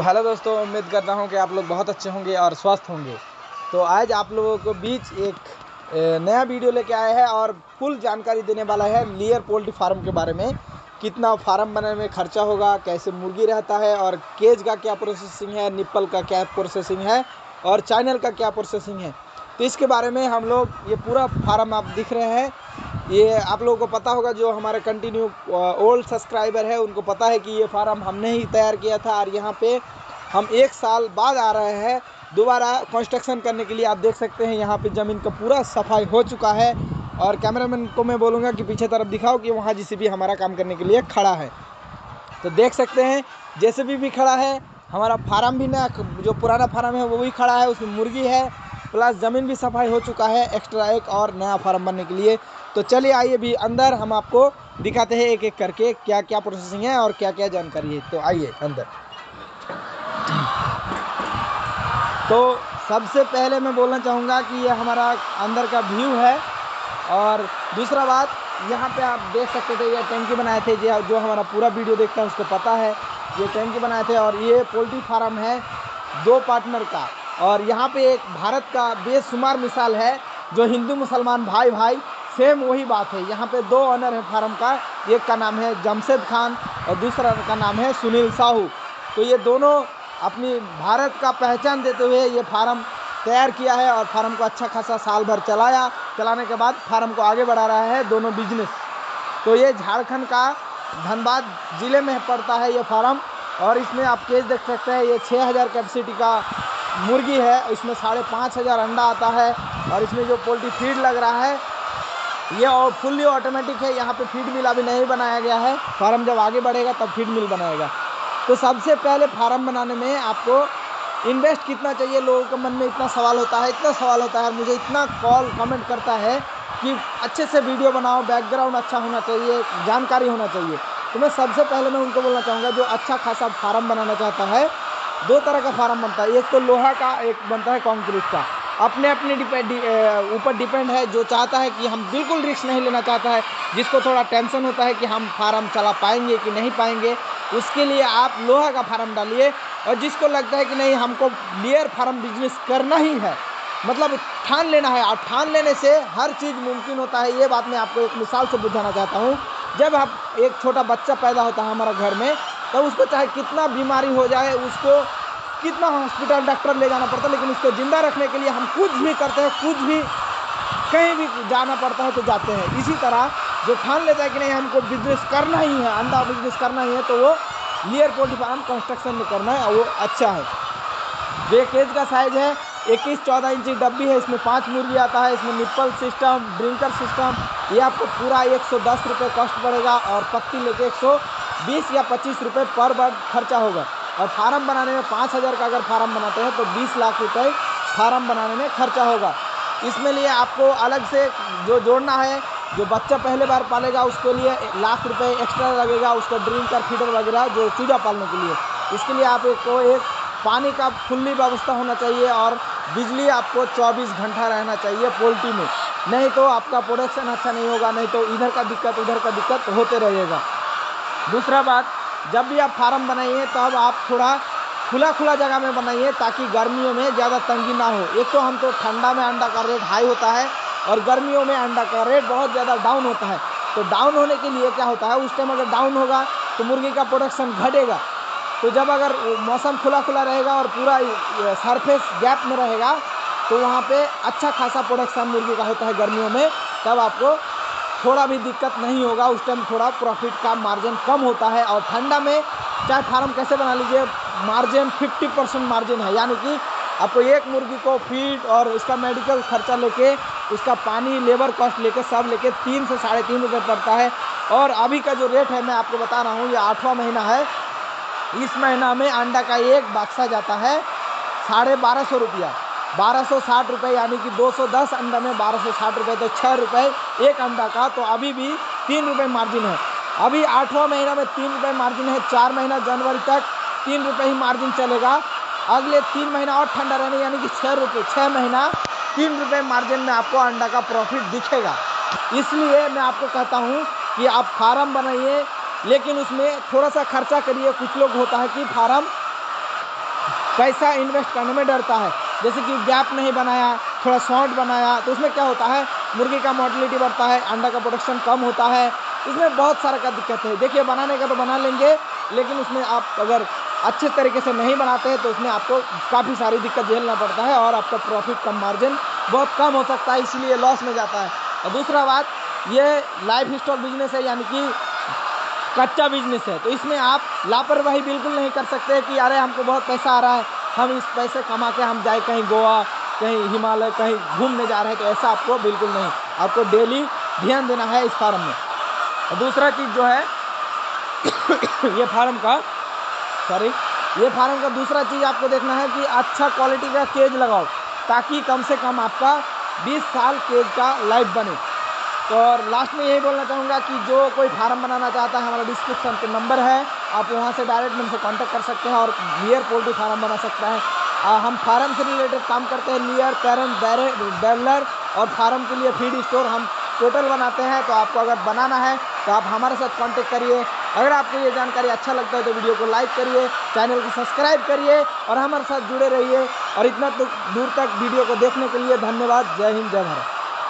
Hello दोस्तों, उम्मीद करता हूं कि आप लोग बहुत अच्छे होंगे और स्वस्थ होंगे। तो आज आप लोगों को बीच एक नया वीडियो लेके आए हैं और फुल जानकारी देने वाला है लेयर पोल्ट्री फार्म के बारे में। कितना फार्म बनाने में खर्चा होगा, कैसे मुर्गी रहता है और केज का क्या प्रोसेसिंग है, निप्पल का क्या प्रोसेसिंग है और चैनल का क्या प्रोसेसिंग है। तो इसके बारे में हम लोग ये पूरा फार्म आप दिख रहे हैं, ये आप लोगों को पता होगा। जो हमारे कंटिन्यू ओल्ड सब्सक्राइबर है उनको पता है कि ये फार्म हमने ही तैयार किया था और यहाँ पे हम 1 साल बाद आ रहे हैं दोबारा कंस्ट्रक्शन करने के लिए। आप देख सकते हैं यहाँ पे ज़मीन का पूरा सफाई हो चुका है और कैमरामैन को मैं बोलूँगा कि पीछे तरफ दिखाओ कि वहाँ जेसीबी हमारा काम करने के लिए खड़ा है। तो देख सकते हैं जेसीबी भी खड़ा है, हमारा फार्म भी नया जो पुराना फार्म है वो भी खड़ा है, उसमें मुर्गी है, प्लस ज़मीन भी सफाई हो चुका है एक्स्ट्रा एक और नया फार्म बनने के लिए। तो चलिए आइए भी अंदर हम आपको दिखाते हैं एक एक करके क्या क्या प्रोसेसिंग है और क्या क्या जानकारी है। तो आइए अंदर। तो सबसे पहले मैं बोलना चाहूँगा कि ये हमारा अंदर का व्यू है। और दूसरा बात, यहाँ पे आप देख सकते थे ये टैंकी बनाए थे, जो हमारा पूरा वीडियो देखता है उसको पता है ये टैंकी बनाए थे। और ये पोल्ट्री फार्म है 2 पार्टनर का, और यहाँ पे एक भारत का बेशुमार मिसाल है जो हिंदू मुसलमान भाई भाई सेम वही बात है। यहाँ पे 2 ऑनर है फार्म का, एक का नाम है जमशेद खान और दूसरा का नाम है सुनील साहू। तो ये दोनों अपनी भारत का पहचान देते हुए ये फार्म तैयार किया है और फार्म को अच्छा खासा साल भर चलाने के बाद फार्म को आगे बढ़ा रहा है दोनों बिजनेस। तो ये झारखंड का धनबाद ज़िले में पड़ता है ये फार्म। और इसमें आप केज देख सकते हैं, ये 6000 कैपेसिटी का मुर्गी है, इसमें 5500 अंडा आता है। और इसमें जो पोल्ट्री फीड लग रहा है ये फुल्ली ऑटोमेटिक है, यहाँ पे फीड मिल अभी नहीं बनाया गया है, फार्म जब आगे बढ़ेगा तब फीड मिल बनाएगा। तो सबसे पहले फार्म बनाने में आपको इन्वेस्ट कितना चाहिए, लोगों के मन में इतना सवाल होता है, मुझे इतना कॉल कमेंट करता है कि अच्छे से वीडियो बनाओ, बैकग्राउंड अच्छा होना चाहिए, जानकारी होना चाहिए। तो मैं सबसे पहले मैं उनको बोलना चाहूँगा जो अच्छा खासा फार्म बनाना चाहता है, 2 तरह का फार्म बनता है, एक तो लोहा का, एक बनता है कंक्रीट का। अपने ऊपर डिपेंड है। जो चाहता है कि हम बिल्कुल रिस्क नहीं लेना चाहता है, जिसको थोड़ा टेंशन होता है कि हम फार्म चला पाएंगे कि नहीं पाएंगे, उसके लिए आप लोहा का फार्म डालिए। और जिसको लगता है कि नहीं हमको लेयर फार्म बिजनेस करना ही है, मतलब ठान लेना है, और ठान लेने से हर चीज़ मुमकिन होता है। ये बात मैं आपको एक मिसाल से बुझाना चाहता हूँ। जब आप एक छोटा बच्चा पैदा होता है हमारा घर में, तो उसको चाहे कितना बीमारी हो जाए, उसको कितना हॉस्पिटल डॉक्टर ले जाना पड़ता है, लेकिन उसको ज़िंदा रखने के लिए हम कुछ भी करते हैं, कुछ भी कहीं भी जाना पड़ता है तो जाते हैं। इसी तरह जो ठान लेता है कि नहीं हमको बिजनेस करना ही है, अंडा बिजनेस करना ही है, तो वो लेयर पोल्ट्री फार्म कंस्ट्रक्शन में करना है, और वो अच्छा है। ये केज का साइज़ है 21-14 इंची डब्बी है, इसमें 5 मुर्गी आता है, इसमें निप्पल सिस्टम, ड्रिंकर सिस्टम। ये आपको पूरा 110 रुपये कॉस्ट पड़ेगा और पत्ती लेके 120 या 25 रुपये पर बर्ड खर्चा होगा। और फार्म बनाने में 5000 का अगर फार्म बनाते हैं तो 20 लाख रुपये फार्म बनाने में खर्चा होगा। इसमें लिए आपको अलग से जो जोड़ना है, जो बच्चा पहले बार पालेगा उसके लिए 1 लाख रुपये एक्स्ट्रा लगेगा, उसका ड्रिंकर फीडर वगैरह जो चूजा पालने के लिए। इसके लिए आपको एक पानी का फुल्ली व्यवस्था होना चाहिए और बिजली आपको 24 घंटा रहना चाहिए पोल्ट्री में, नहीं तो आपका प्रोडक्शन अच्छा नहीं होगा, नहीं तो इधर का दिक्कत उधर का दिक्कत होते रहेगा। दूसरा बात, जब भी आप फार्म बनाइए तब आप थोड़ा खुला जगह में बनाइए ताकि गर्मियों में ज़्यादा तंगी ना हो। एक तो हम तो ठंडा में अंडा का रेट हाई होता है और गर्मियों में अंडा का रेट बहुत ज़्यादा डाउन होता है। तो डाउन होने के लिए क्या होता है, उस टाइम अगर डाउन होगा तो मुर्गी का प्रोडक्शन घटेगा। तो जब अगर मौसम खुला रहेगा और पूरा सरफेस गैप में रहेगा तो वहाँ पे अच्छा खासा प्रोडक्शन मुर्गी का होता है गर्मियों में, तब आपको थोड़ा भी दिक्कत नहीं होगा। उस टाइम थोड़ा प्रॉफिट का मार्जिन कम होता है। और ठंडा में चाहे फार्म कैसे बना लीजिए, मार्जिन 50% मार्जिन है, यानी कि आपको एक मुर्गी को फीड और इसका मेडिकल खर्चा लेके, उसका पानी लेबर कॉस्ट लेके सब लेके 3 से 3.5 रुपये पड़ता है। और अभी का जो रेट है मैं आपको बता रहा हूँ, ये 8वां महीना है, इस महीना में अंडा का एक बक्सा जाता है 1250 रुपया, 1260 रुपये, यानी कि 210 अंडा में 1260 रुपये, तो 6 रुपये एक अंडा का। तो अभी भी 3 रुपये मार्जिन है। अभी 8वां महीना में 3 रुपये मार्जिन है, 4 महीना जनवरी तक 3 रुपये ही मार्जिन चलेगा। अगले 3 महीना और ठंडा रहने, यानी कि 6 रुपये, 6 महीना 3 रुपये मार्जिन में आपको अंडा का प्रॉफिट दिखेगा। इसलिए मैं आपको कहता हूँ कि आप फार्म बनाइए, लेकिन उसमें थोड़ा सा खर्चा करिए। कुछ लोग होता है कि फार्म पैसा इन्वेस्ट करने में डरता है। जैसे कि गैप नहीं बनाया, थोड़ा शॉर्ट बनाया, तो उसमें क्या होता है, मुर्गी का मोर्टेलिटी बढ़ता है, अंडा का प्रोडक्शन कम होता है, इसमें बहुत सारा का दिक्कत है। देखिए बनाने का तो बना लेंगे, लेकिन उसमें आप अगर अच्छे तरीके से नहीं बनाते हैं तो उसमें आपको काफ़ी सारी दिक्कत झेलना पड़ता है और आपका प्रॉफिट कम, मार्जिन बहुत कम हो सकता है, इसीलिए लॉस में जाता है। और दूसरा बात, ये लाइफ स्टॉक बिजनेस है, यानी कि कच्चा बिजनेस है, तो इसमें आप लापरवाही बिल्कुल नहीं कर सकते कि अरे हमको बहुत पैसा आ रहा है, हम इस पैसे कमा के हम जाए कहीं गोवा, कहीं हिमालय, कहीं घूमने जा रहे हैं, तो ऐसा आपको बिल्कुल नहीं, आपको डेली ध्यान देना है इस फार्म में। और दूसरा चीज़ जो है ये फार्म का दूसरा चीज़ आपको देखना है कि अच्छा क्वालिटी का केज लगाओ, ताकि कम से कम आपका 20 साल केज का लाइफ बने। तो और लास्ट में यही बोलना चाहूँगा कि जो कोई फार्म बनाना चाहता है, हमारा डिस्क्रिप्शन पे नंबर है, आप वहाँ से डायरेक्ट मुझसे कांटेक्ट कर सकते हैं और लेयर पोल्ट्री फार्म बना सकता है। हम फार्म से रिलेटेड काम करते हैं, लेयर, पेरेंट, बैरलर और फार्म के लिए फीड स्टोर हम टोटल बनाते हैं। तो आपको अगर बनाना है तो आप हमारे साथ कांटेक्ट करिए। अगर आपको ये जानकारी अच्छा लगता है तो वीडियो को लाइक करिए, चैनल को सब्सक्राइब करिए और हमारे साथ जुड़े रहिए। और इतना दूर तक वीडियो को देखने के लिए धन्यवाद। जय हिंद, जय भारत।